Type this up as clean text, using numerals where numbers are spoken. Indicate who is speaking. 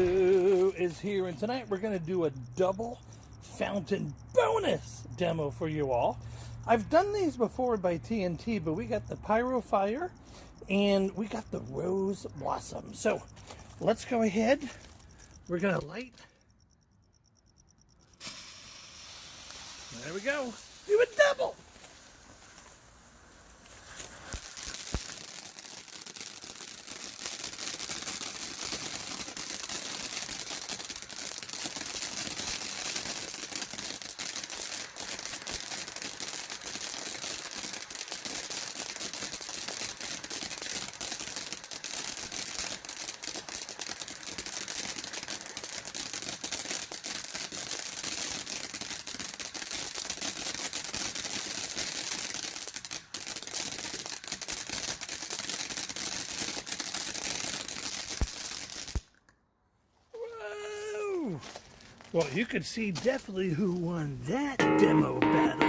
Speaker 1: Rando is here, and tonight we're going to do a double fountain bonus demo for you all. I've done these before by TNT, but we got the Pyro Fire and we got the Rose Blossom. So let's go ahead. We're going to light. There we go. Do a double. Well, you could see definitely who won that demo battle.